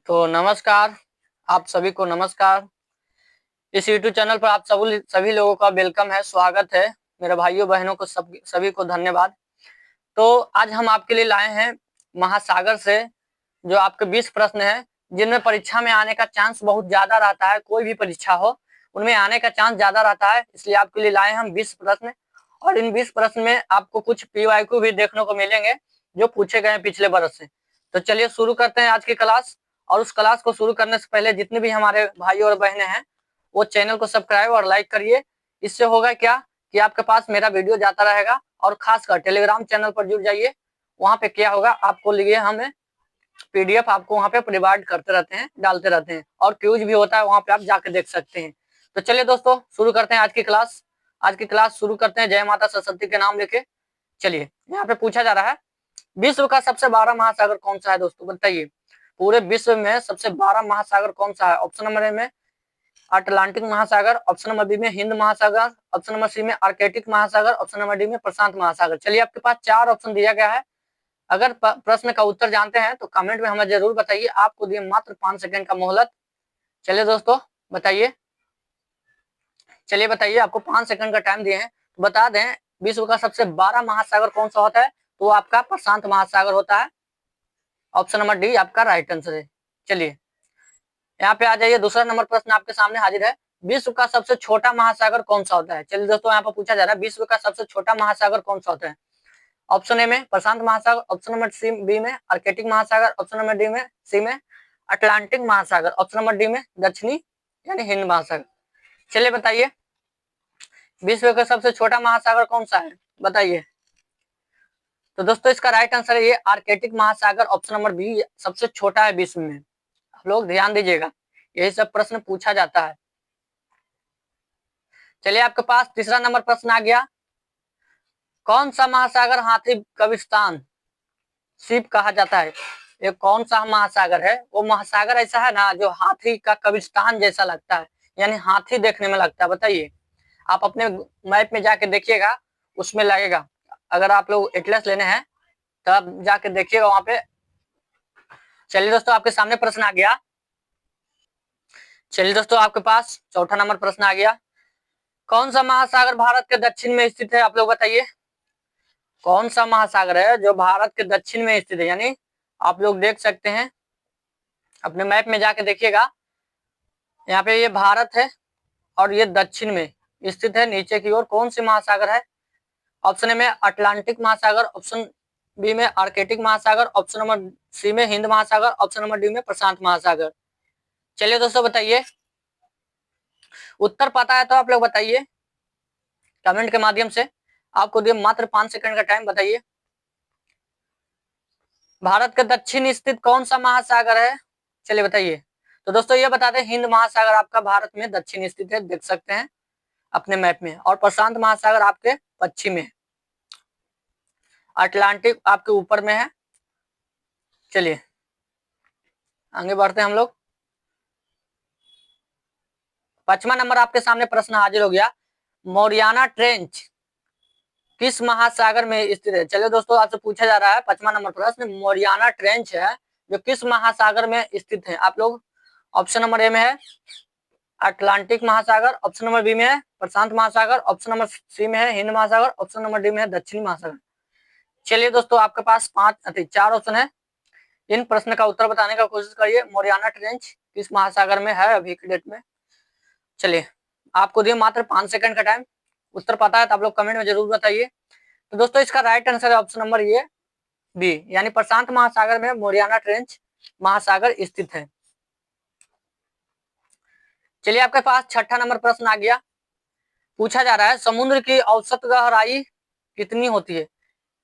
तो नमस्कार, आप सभी को नमस्कार। इस यूट्यूब चैनल पर आप सभी लोगों का वेलकम है, स्वागत है। मेरे भाइयों बहनों को सभी को धन्यवाद। तो आज हम आपके लिए लाए हैं महासागर से जो आपके 20 प्रश्न हैं, जिनमें परीक्षा में आने का चांस बहुत ज्यादा रहता है। कोई भी परीक्षा हो उनमें आने का चांस ज्यादा रहता है, इसलिए आपके लिए लाए हम 20 प्रश्न। और इन 20 प्रश्न में आपको कुछ पीवाईक्यू भी देखने को मिलेंगे जो पूछे गए पिछले बरस से। तो चलिए शुरू करते हैं आज की क्लास। और उस क्लास को शुरू करने से पहले जितने भी हमारे भाई और बहनें हैं वो चैनल को सब्सक्राइब और लाइक करिए। इससे होगा क्या कि आपके पास मेरा वीडियो जाता रहेगा। और खासकर टेलीग्राम चैनल पर जुड़ जाइए, वहां पे क्या होगा आपको लिए हमें पीडीएफ आपको वहां पे प्रोवाइड करते रहते हैं, डालते रहते हैं, और क्यूज भी होता है, वहां पे आप जाके देख सकते हैं। तो चलिए दोस्तों शुरू करते हैं आज की क्लास। आज की क्लास शुरू करते हैं जय माता सरस्वती के नाम लेके। चलिए, यहाँ पे पूछा जा रहा है विश्व का सबसे बड़ा महासागर कौन सा है। दोस्तों बताइए, पूरे विश्व में सबसे बड़ा महासागर कौन सा है। ऑप्शन नंबर ए में अटलांटिक महासागर, ऑप्शन नंबर बी में हिंद महासागर, ऑप्शन नंबर सी में आर्कटिक महासागर, ऑप्शन नंबर डी में प्रशांत महासागर। चलिए, आपके पास 4 ऑप्शन दिया गया है। अगर प्रश्न का उत्तर जानते हैं तो कमेंट में हमें जरूर बताइए। आपको दिए मात्र 5 सेकंड का मोहलत। चलिए दोस्तों बताइए, आपको 5 सेकंड का टाइम दिए हैं। तो बता दें विश्व का सबसे बड़ा महासागर कौन सा होता है, तो आपका प्रशांत महासागर होता है। ऑप्शन नंबर डी आपका राइट आंसर है। चलिए यहाँ पे आ जाइए, दूसरा नंबर प्रश्न आपके सामने हाजिर है। विश्व का सबसे छोटा महासागर कौन सा होता है। चलिए दोस्तों, यहाँ पर पूछा जा रहा है विश्व का सबसे छोटा महासागर कौन सा होता है। ऑप्शन ए में प्रशांत महासागर, ऑप्शन नंबर सी बी में आर्कटिक महासागर, ऑप्शन नंबर डी में सी में अटलांटिक महासागर, ऑप्शन नंबर डी में दक्षिणी यानी हिंद महासागर। चलिए बताइए, विश्व का सबसे छोटा महासागर कौन सा है, बताइए। तो दोस्तों इसका राइट आंसर है ये आर्कटिक महासागर, ऑप्शन नंबर बी सबसे छोटा है विश्व में। आप लोग ध्यान दीजिएगा, यही सब प्रश्न पूछा जाता है। चलिए, आपके पास तीसरा नंबर प्रश्न आ गया। कौन सा महासागर हाथी कविस्तान सीप कहा जाता है। ये कौन सा महासागर है। वो महासागर ऐसा है ना जो हाथी का कब्रिस्तान जैसा लगता है, यानी हाथी देखने में लगता है। बताइए, आप अपने मैप में जाके देखिएगा, उसमें लगेगा। अगर आप लोग एटलस लेने हैं तो आप जाके देखिएगा वहां पे। चलिए दोस्तों, आपके सामने प्रश्न आ गया। चलिए दोस्तों, आपके पास चौथा नंबर प्रश्न आ गया। कौन सा महासागर भारत के दक्षिण में स्थित है, आप लोग बताइए। कौन सा महासागर है जो भारत के दक्षिण में स्थित है, यानी आप लोग देख सकते हैं अपने मैप में जाके देखिएगा। यहाँ पे ये भारत है और ये दक्षिण में स्थित है नीचे की ओर। कौन सी महासागर है। ऑप्शन ए में अटलांटिक महासागर, ऑप्शन बी में आर्कटिक महासागर, ऑप्शन नंबर सी में हिंद महासागर, ऑप्शन नंबर डी में प्रशांत महासागर। चलिए दोस्तों बताइए, उत्तर पता है तो आप लोग बताइए कमेंट के माध्यम से। आपको दिए मात्र 5 सेकंड का टाइम, बताइए भारत के दक्षिण स्थित कौन सा महासागर है। चलिए बताइए। तो दोस्तों ये बता दें हिंद महासागर आपका भारत में दक्षिण स्थित है, देख सकते हैं अपने मैप में। और प्रशांत महासागर आपके पश्चिम में है, अटलांटिक आपके ऊपर में है। चलिए आगे बढ़ते हैं हम लोग। 5वां नंबर आपके सामने प्रश्न हाजिर हो गया। मोरियाना ट्रेंच किस महासागर में स्थित है। चलिए दोस्तों, आपसे पूछा जा रहा है 5वां नंबर प्रश्न, मोरियाना ट्रेंच है जो किस महासागर में स्थित है। आप लोग ऑप्शन नंबर ए में है अटलांटिक महासागर, ऑप्शन नंबर बी में है प्रशांत महासागर, ऑप्शन नंबर सी में है हिंद महासागर, ऑप्शन नंबर डी में है दक्षिणी महासागर। चलिए दोस्तों, आपके पास 4 ऑप्शन है। इन प्रश्न का उत्तर बताने का कोशिश करिए। मोरियाना ट्रेंच किस महासागर में है अभी की डेट में। चलिए, आपको दिए मात्र 5 सेकंड का टाइम। उत्तर पता है तो आप लोग कमेंट में जरूर बताइए। तो दोस्तों इसका राइट आंसर है ऑप्शन नंबर ये बी, यानी प्रशांत महासागर में मोरियाना ट्रेंच महासागर स्थित है। चलिए, आपके पास 6ठा नंबर प्रश्न आ गया। पूछा जा रहा है समुद्र की औसत गहराई कितनी होती है।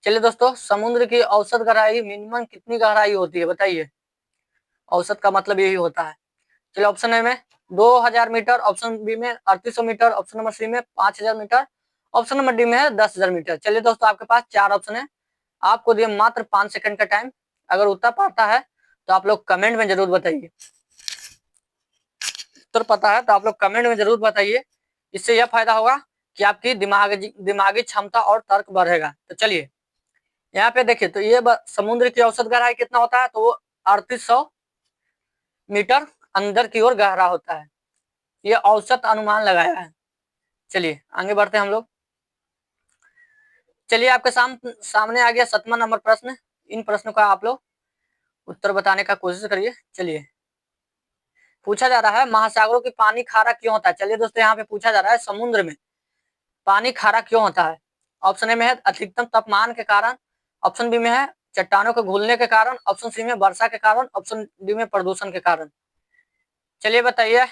चलिए दोस्तों, समुद्र की औसत गहराई मिनिमम कितनी गहराई होती है, बताइए। औसत का मतलब यही होता है। चलिए, ऑप्शन ए में 2000 मीटर, ऑप्शन बी में 3800 मीटर, ऑप्शन नंबर सी में 5000 मीटर, ऑप्शन नंबर डी में है 10,000 मीटर। चलिए दोस्तों, आपके पास 4 ऑप्शन है। आपको दिए मात्र 5 सेकंड का टाइम। अगर उत्तर पता है तो आप लोग कमेंट में जरूर बताइए। उत्तर पता है तो आप लोग कमेंट में जरूर बताइए। इससे यह फायदा होगा कि आपकी दिमागी क्षमता और तर्क बढ़ेगा। तो चलिए यहाँ पे देखिए, तो ये समुद्र की औसत गहराई कितना होता है, तो वो 3800 मीटर अंदर की ओर गहरा होता है। ये औसत अनुमान लगाया है। चलिए आगे बढ़ते हैं हम लोग। चलिए आपके सामने आ गया 7वां नंबर प्रश्न। इन प्रश्नों का आप लोग उत्तर बताने का कोशिश करिए। चलिए पूछा जा रहा है महासागरों की पानी खारा क्यों होता है। चलिए दोस्तों यहाँ पे पूछा जा रहा है समुद्र में पानी खारा क्यों होता है। ऑप्शन ए में है अधिकतम तापमान के कारण, ऑप्शन बी में है चट्टानों के घुलने के कारण, ऑप्शन सी में वर्षा के कारण, ऑप्शन डी में प्रदूषण के कारण। चलिए बताइए,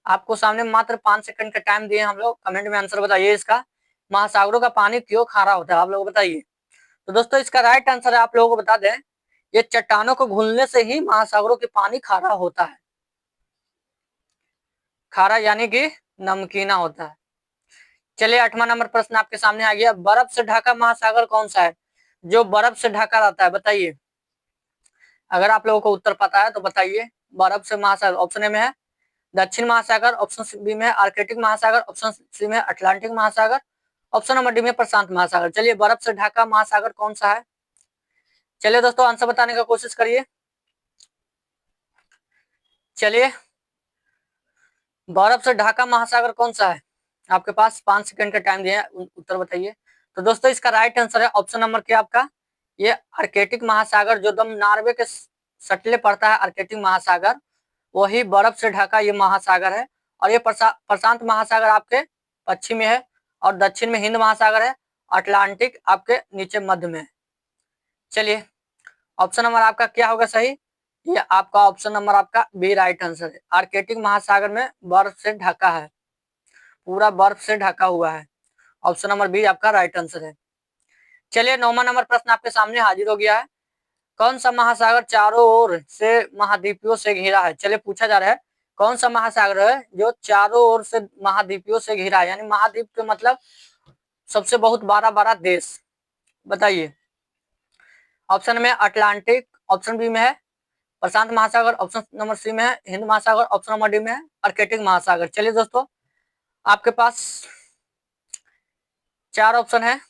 आपको सामने मात्र 5 सेकंड का टाइम दिए हम लोग, कमेंट में आंसर बताइए इसका। महासागरों का पानी क्यों खारा होता है आप लोग बताइए। तो दोस्तों इसका राइट आंसर है, आप लोगों को बता दें, ये चट्टानों को घुलने से ही महासागरों के पानी खारा होता है। खारा यानी कि नमकीना होता है। चलिए 8वां नंबर प्रश्न आपके सामने आ गया। बर्फ से ढका महासागर कौन सा है जो बर्फ से ढका रहता है, बताइए। अगर आप लोगों को उत्तर पता है तो बताइए। बर्फ से महासागर, ऑप्शन ए में है दक्षिण महासागर, ऑप्शन बी में आर्कटिक महासागर, ऑप्शन सी में अटलांटिक महासागर, ऑप्शन नंबर डी में प्रशांत महासागर। चलिए बर्फ से ढका महासागर कौन सा है। चलिए दोस्तों आंसर बताने का कोशिश करिए। चलिए बर्फ से ढका महासागर कौन सा है, आपके पास 5 सेकंड का टाइम दिया है, उत्तर बताइए। तो दोस्तों इसका राइट आंसर है ऑप्शन नंबर क्या आपका, ये आर्कटिक महासागर, जो दम नॉर्वे के सटले पड़ता है आर्कटिक महासागर, वही बर्फ से ढका ये महासागर है। और ये प्रशांत महासागर आपके पश्चिम में है, और दक्षिण में हिंद महासागर है, अटलांटिक आपके नीचे मध्य में है। चलिए ऑप्शन नंबर आपका क्या होगा सही, ये आपका ऑप्शन नंबर आपका बी राइट आंसर है। आर्कटिक महासागर में बर्फ से ढका है, पूरा बर्फ से ढका हुआ है। ऑप्शन नंबर बी आपका राइट आंसर है। चलिए 9वां नंबर प्रश्न आपके सामने हाजिर हो गया है। कौन सा महासागर चारों ओर से महाद्वीपों से घिरा है। चलिए पूछा जा रहा है कौन सा महासागर है जो चारों ओर से महाद्वीपों से घिरा है, यानी महाद्वीप के मतलब सबसे बहुत बड़ा बड़ा देश, बताइए। ऑप्शन में अटलांटिक, ऑप्शन बी में है प्रशांत महासागर, ऑप्शन नंबर सी में है हिंद महासागर, ऑप्शन नंबर डी में है आर्कटिक महासागर। चलिए दोस्तों आपके पास 4 ऑप्शन है,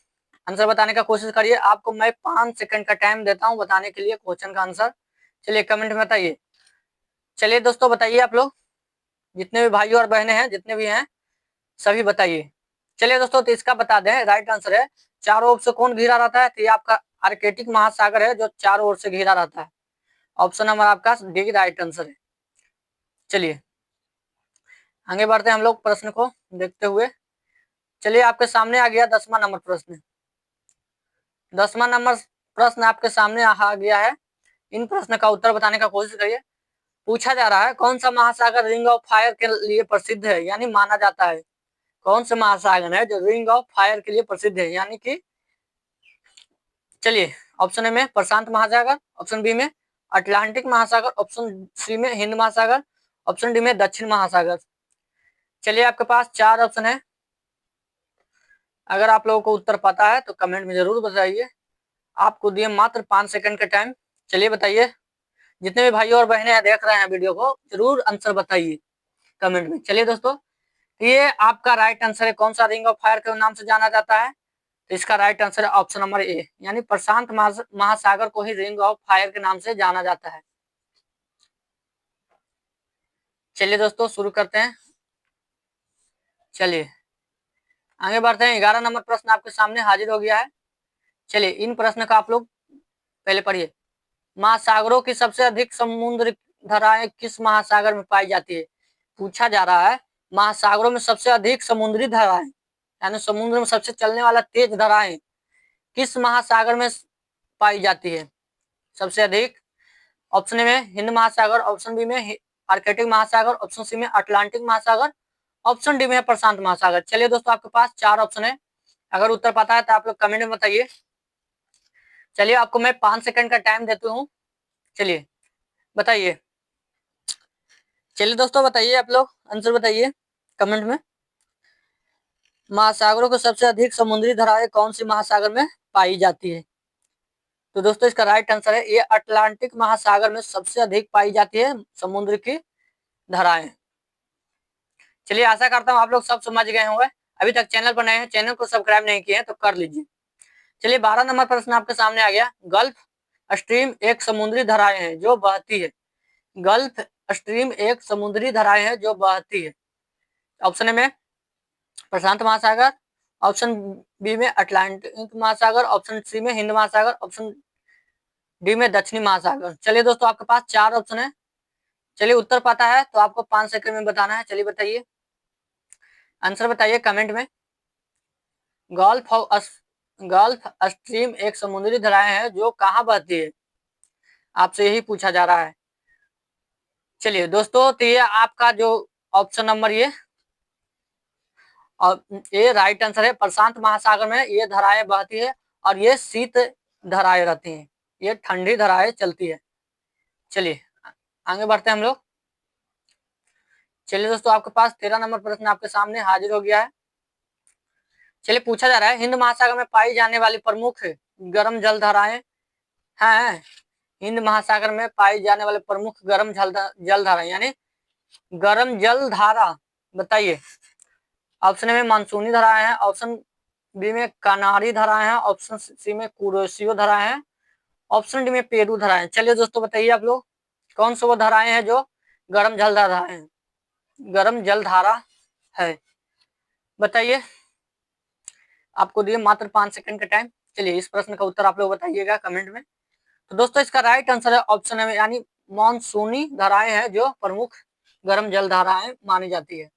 आंसर बताने का कोशिश करिए। आपको मैं 5 सेकंड का टाइम देता हूं बताने के लिए क्वेश्चन का आंसर। चलिए कमेंट में बताइए। चलिए दोस्तों बताइए, आप लोग जितने भी भाई और बहनें हैं, जितने भी हैं सभी बताइए। चलिए दोस्तों तो इसका बता दें, राइट आंसर है चारों ओर से कौन घिरा रहता है, तो ये आपका आर्कटिक महासागर है जो चारों ओर से घिरा रहता है। ऑप्शन नंबर आपका डी राइट आंसर है। चलिए आगे बढ़ते हैं हम लोग प्रश्न को देखते हुए। चलिए आपके सामने आ गया 10वां नंबर प्रश्न। 10वां नंबर प्रश्न आपके सामने आ गया है। इन प्रश्न का उत्तर बताने का कोशिश करिए। पूछा जा रहा है कौन सा महासागर रिंग ऑफ फायर के लिए प्रसिद्ध है, यानी माना जाता है। कौन सा महासागर है जो रिंग ऑफ फायर के लिए प्रसिद्ध है, यानी कि चलिए ऑप्शन ए में प्रशांत महासागर, ऑप्शन बी में अटलांटिक महासागर, ऑप्शन सी में हिंद महासागर, ऑप्शन डी में दक्षिण महासागर। चलिए आपके पास 4 ऑप्शन है, अगर आप लोगों को उत्तर पता है तो कमेंट में जरूर बताइए। आपको दिए मात्र 5 सेकंड का टाइम। चलिए बताइए, जितने भी भाई और बहनें देख रहे हैं वीडियो को जरूर आंसर बताइए कमेंट में। चलिए दोस्तों ये आपका राइट आंसर है। कौन सा रिंग ऑफ फायर के नाम से जाना जाता है, तो इसका राइट आंसर है ऑप्शन नंबर ए, यानी प्रशांत महासागर को ही रिंग ऑफ फायर के नाम से जाना जाता है। चलिए दोस्तों शुरू करते हैं। चलिए आगे बढ़ते हैं। 11 नंबर प्रश्न आपके सामने हाजिर हो गया है। चलिए इन प्रश्न का आप लोग पहले पढ़िए। महासागरों की सबसे अधिक समुद्र धाराएं किस महासागर में पाई जाती है। पूछा जा रहा है महासागरों में सबसे अधिक समुद्री धाराएं, यानी समुद्र में सबसे चलने वाला तेज धाराएं किस महासागर में पाई जाती है सबसे अधिक। ऑप्शन में हिंद महासागर, ऑप्शन बी में आर्कटिक महासागर, ऑप्शन सी में अटलांटिक महासागर, ऑप्शन डी में प्रशांत महासागर। चलिए दोस्तों आपके पास 4 ऑप्शन है, अगर उत्तर पता है तो आप लोग कमेंट में बताइए। चलिए आपको मैं 5 सेकंड का टाइम देती हूँ। चलिए बताइए। चलिए दोस्तों बताइए, आप लोग आंसर बताइए कमेंट में। महासागरों को सबसे अधिक समुद्री धाराएं कौन सी महासागर में पाई जाती है, तो दोस्तों इसका राइट आंसर है ये अटलांटिक महासागर में सबसे अधिक पाई जाती है समुद्र की धाराएं। चलिए आशा करता हूँ आप लोग सब समझ गए होंगे। अभी तक चैनल पर नए हैं, चैनल को सब्सक्राइब नहीं किए हैं तो कर लीजिए। चलिए 12 नंबर प्रश्न आपके सामने आ गया। गल्फ स्ट्रीम एक समुद्री धाराएं है जो बहती है गल्फ स्ट्रीम एक समुद्री धाराएं है जो बहती है। ऑप्शन ए में प्रशांत महासागर, ऑप्शन बी में अटलांटिक महासागर, ऑप्शन सी में हिंद महासागर, ऑप्शन डी में दक्षिणी महासागर। चलिए दोस्तों, आपके पास 4 ऑप्शन है। चलिए, उत्तर पता है तो आपको 5 सेकंड में बताना है। चलिए बताइए, आंसर बताइए कमेंट में। गल्फ स्ट्रीम एक समुद्री धाराएं है जो कहाँ बहती है, आपसे यही पूछा जा रहा है। चलिए दोस्तों, तो ये आपका जो ऑप्शन नंबर ये राइट आंसर है। प्रशांत महासागर में ये धाराएं बहती है और ये शीत धाराएं रहती हैं, ये ठंडी धाराएं चलती है। चलिए आगे बढ़ते हैं हम लोग। चलिए दोस्तों, आपके पास 13 नंबर प्रश्न आपके सामने हाजिर हो गया है। चलिए, पूछा जा रहा है हिंद महासागर में पाई जाने वाली प्रमुख गर्म जल धाराएं हैं। हिंद महासागर में पाई जाने वाले प्रमुख गर्म जल धाराएं यानी गर्म जल धारा बताइए। ऑप्शन ए में मानसूनी धाराएं हैं, ऑप्शन बी में कानारी धाराएं हैं, ऑप्शन सी में कुरोशियो धाराएं हैं, ऑप्शन डी में पेरू धाराएं। चलिए दोस्तों, बताइए आप लोग कौन सी वो धाराएं हैं जो गर्म जल धाराएं हैं, गर्म जल धारा है, बताइए। आपको दिए मात्र 5 सेकंड का टाइम। चलिए, इस प्रश्न का उत्तर आप लोग बताइएगा कमेंट में। तो दोस्तों, इसका राइट आंसर है ऑप्शन है यानी मानसूनी धाराएं हैं जो प्रमुख गर्म जल धाराएं मानी जाती है।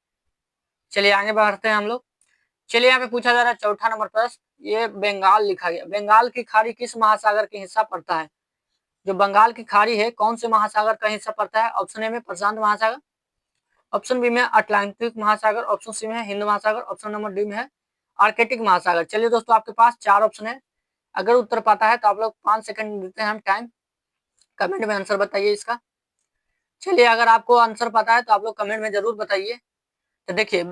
चलिए आगे बढ़ते हैं हम लोग। चलिए, यहाँ पे पूछा जा रहा है चौथा नंबर प्रश्न, ये बंगाल लिखा गया। बंगाल की खाड़ी किस महासागर के हिस्सा पड़ता है? जो बंगाल की खाड़ी है कौन से महासागर का हिस्सा पड़ता है? ऑप्शन ए में प्रशांत महासागर, ऑप्शन बी में अटलांटिक महासागर, ऑप्शन सी में हिंद महासागर, ऑप्शन नंबर डी में है आर्कटिक महासागर। चलिए दोस्तों, आपके पास 4 ऑप्शन है। अगर उत्तर पता है तो आप लोग 5 सेकंड देते हैं हम टाइम, कमेंट में आंसर बताइए इसका। चलिए, अगर आपको आंसर पता है तो आप लोग कमेंट में जरूर बताइए। तो देखिए,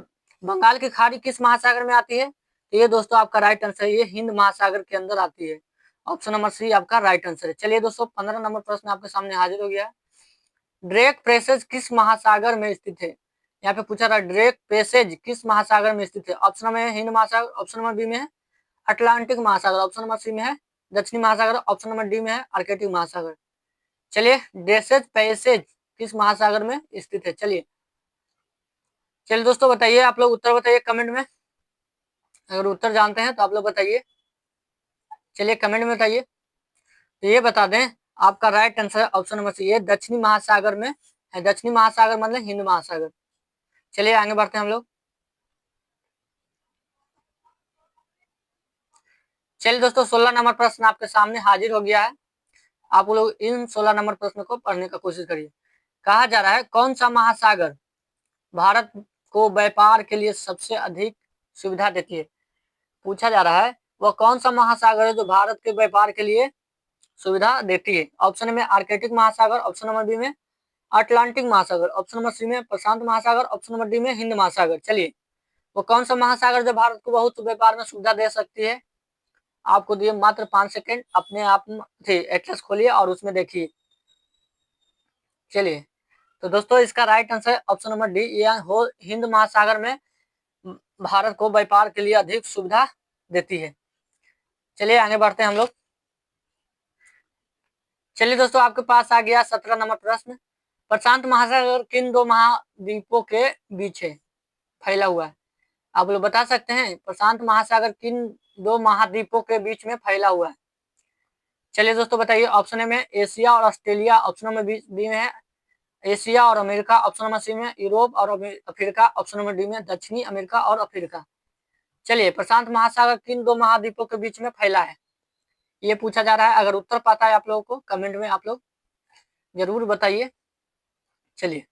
बंगाल की खाड़ी किस महासागर में आती है? तो ये दोस्तों आपका राइट आंसर है, ये हिंद महासागर के अंदर आती है। ऑप्शन नंबर सी आपका राइट आंसर है। चलिए दोस्तों, 15 नंबर प्रश्न आपके सामने हाजिर हो गया है। ड्रेक पैसेज किस महासागर में स्थित है? यहाँ पे पूछा रहा ड्रेक पैसेज किस महासागर में स्थित है? ऑप्शन में है हिंद महासागर, ऑप्शन नंबर बी में है अटलांटिक महासागर, ऑप्शन नंबर सी में है दक्षिणी महासागर, ऑप्शन नंबर डी में है आर्कटिक महासागर। चलिए, ड्रेसेज पैसेज किस महासागर में स्थित है? चलिए दोस्तों, बताइए आप लोग, उत्तर बताइए कमेंट में। अगर उत्तर जानते हैं तो आप लोग बताइए। चलिए कमेंट में बताइए। तो ये बता दें, आपका राइट आंसर है ऑप्शन नंबर सी, ये दक्षिणी महासागर में है। दक्षिणी महासागर मतलब हिंद महासागर। चलिए आगे बढ़ते हैं हम लोग। चलिए दोस्तों, 16 नंबर प्रश्न आपके सामने हाजिर हो गया है। आप लोग इन 16 नंबर प्रश्न को पढ़ने का कोशिश करिए। कहा जा रहा है कौन सा महासागर भारत को व्यापार के लिए सबसे अधिक सुविधा देती है? पूछा जा रहा है वह कौन सा महासागर है जो भारत के व्यापार के लिए सुविधा देती है? ऑप्शन में आर्कटिक महासागर, ऑप्शन नंबर बी में अटलांटिक महासागर, ऑप्शन नंबर सी में प्रशांत महासागर, ऑप्शन नंबर डी में हिंद महासागर। चलिए, वो कौन सा महासागर जो भारत को बहुत व्यापार में सुविधा दे सकती है? आपको दिए मात्र 5 सेकंड, अपने आप एटलस खोलिए और उसमें देखिए। चलिए, तो दोस्तों इसका राइट आंसर है ऑप्शन नंबर डी, हिंद महासागर में भारत को व्यापार के लिए अधिक सुविधा देती है। चलिए आगे बढ़ते हैं हम लोग। चलिए दोस्तों, आपके पास आ गया 17 नंबर प्रश्न। प्रशांत महासागर किन 2 महाद्वीपों के बीच है फैला हुआ है? आप लोग बता सकते हैं प्रशांत महासागर किन 2 महाद्वीपों के बीच में फैला हुआ है? चलिए दोस्तों बताइए। ऑप्शन ए में एशिया और ऑस्ट्रेलिया, ऑप्शन नंबर बी में है एशिया और अमेरिका, ऑप्शन नंबर सी में यूरोप और अफ्रीका, ऑप्शन नंबर डी में दक्षिणी अमेरिका और अफ्रीका। चलिए, प्रशांत महासागर किन 2 महाद्वीपों के बीच में फैला है, ये पूछा जा रहा है। अगर उत्तर पता है आप लोगों को कमेंट में आप लोग जरूर बताइए। चलिए,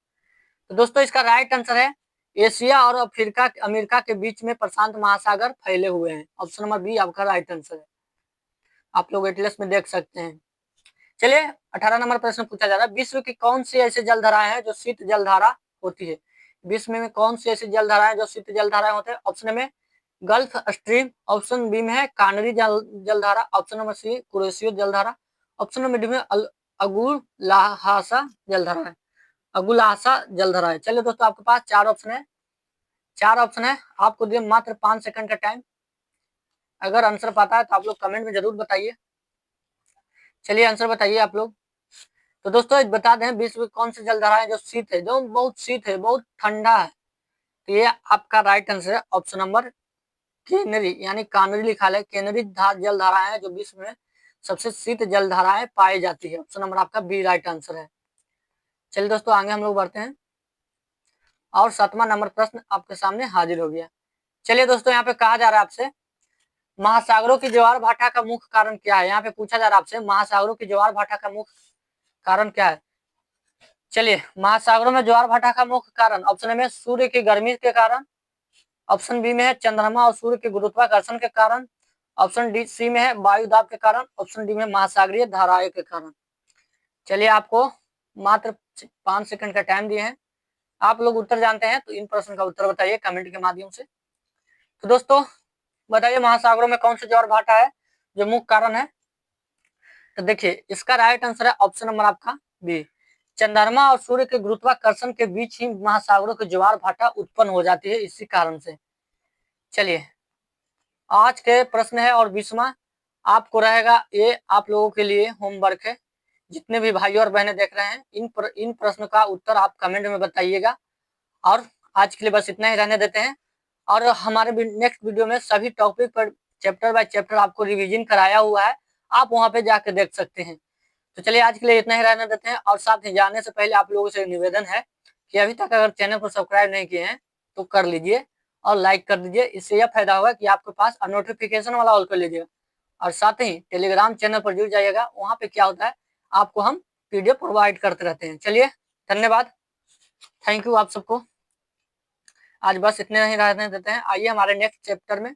तो दोस्तों इसका राइट आंसर है एशिया और अमेरिका के बीच में प्रशांत महासागर फैले हुए हैं। ऑप्शन नंबर बी आपका राइट आंसर है, आप लोग एटलस में देख सकते हैं। चलिए, 18 नंबर प्रश्न पूछा जा रहा है विश्व की कौन सी ऐसी जलधाराएं हैं जो शीत जलधारा होती है? विश्व में कौन सी ऐसी जलधाराएं जो शीत जलधाराएं होते हैं? ऑप्शन में गल्फ स्ट्रीम, ऑप्शन बी में है कानरी जलधारा, ऑप्शन नंबर सी कुरेशियो जलधारा, ऑप्शन नंबर डी में अगुलाहासा जलधारा है, अगुलाहासा जलधारा है। चलिए दोस्तों, आपके पास 4 ऑप्शन है। 4 ऑप्शन है, आपको दिए मात्र 5 सेकंड का टाइम। अगर आंसर पता है तो आप लोग कमेंट में जरूर बताइए। चलिए आंसर बताइए आप लोग। तो दोस्तों बता दें विश्व में कौन सी जलधारा है जो शीत है, जो बहुत शीत है, बहुत ठंडा है। तो ये आपका राइट आंसर है ऑप्शन नंबर केनरी, यानी कानरी लिखा है। केनरी जलधारा है जो विश्व में सबसे शीत जलधाराएं पाई जाती है। ऑप्शन नंबर आपका बी राइट आंसर है। चलिए दोस्तों आगे हम लोग बढ़ते हैं और 7वां नंबर प्रश्न आपके सामने हाजिर हो गया। चलिए दोस्तों यहाँ पे कहा जा रहा है आपसे महासागरों की ज्वार भाटा का मुख्य कारण क्या है। यहाँ पे पूछा जा रहा है आपसे महासागरों की ज्वार भाटा का मुख्य कारण क्या है। चलिए महासागरों में ज्वार भाटा का मुख्य कारण ऑप्शन में सूर्य की गर्मी के कारण, ऑप्शन बी में है चंद्रमा और सूर्य के गुरुत्वाकर्षण के कारण, ऑप्शन डी सी में है वायु दाब के कारण, ऑप्शन डी में महासागरीय धाराएं के कारण। चलिए आपको मात्र 5 सेकंड का टाइम दिए हैं, आप लोग उत्तर जानते हैं तो इन प्रश्न का उत्तर बताइए कमेंट के माध्यम से। तो दोस्तों बताइए महासागरों में कौन सा ज्वार भाटा है जो मुख्य कारण है। तो देखिए इसका राइट आंसर है ऑप्शन नंबर आपका बी, चंद्रमा और सूर्य के गुरुत्वाकर्षण के बीच ही महासागरों के ज्वार भाटा उत्पन्न हो जाती है, इसी कारण से। चलिए आज के प्रश्न है और 20वां आपको रहेगा, ये आप लोगों के लिए होमवर्क है। जितने भी भाई और बहनें देख रहे हैं इन प्रश्न का उत्तर आप कमेंट में बताइएगा। और आज के लिए बस इतना ही रहने देते हैं, और हमारे नेक्स्ट वीडियो में सभी टॉपिक पर चैप्टर बाय चैप्टर आपको रिवीजन कराया हुआ है, आप वहां पे जाकर देख सकते हैं। तो चलिए आज के लिए इतना ही रहने देते हैं, और साथ ही जाने से पहले आप लोगों से निवेदन है कि अभी तक अगर चैनल को सब्सक्राइब नहीं किए हैं तो कर लीजिए और लाइक कर दीजिए। इससे यह फायदा होगा कि आपके पास नोटिफिकेशन वाला ऑल कर लीजिएगा, और साथ ही टेलीग्राम चैनल पर जुड़ जाइएगा। वहां पे क्या होता है आपको हम पीडीएफ प्रोवाइड करते रहते हैं। चलिए धन्यवाद, थैंक यू आप सबको। आज बस इतने ही रहने देते हैं, आइए हमारे नेक्स्ट चैप्टर में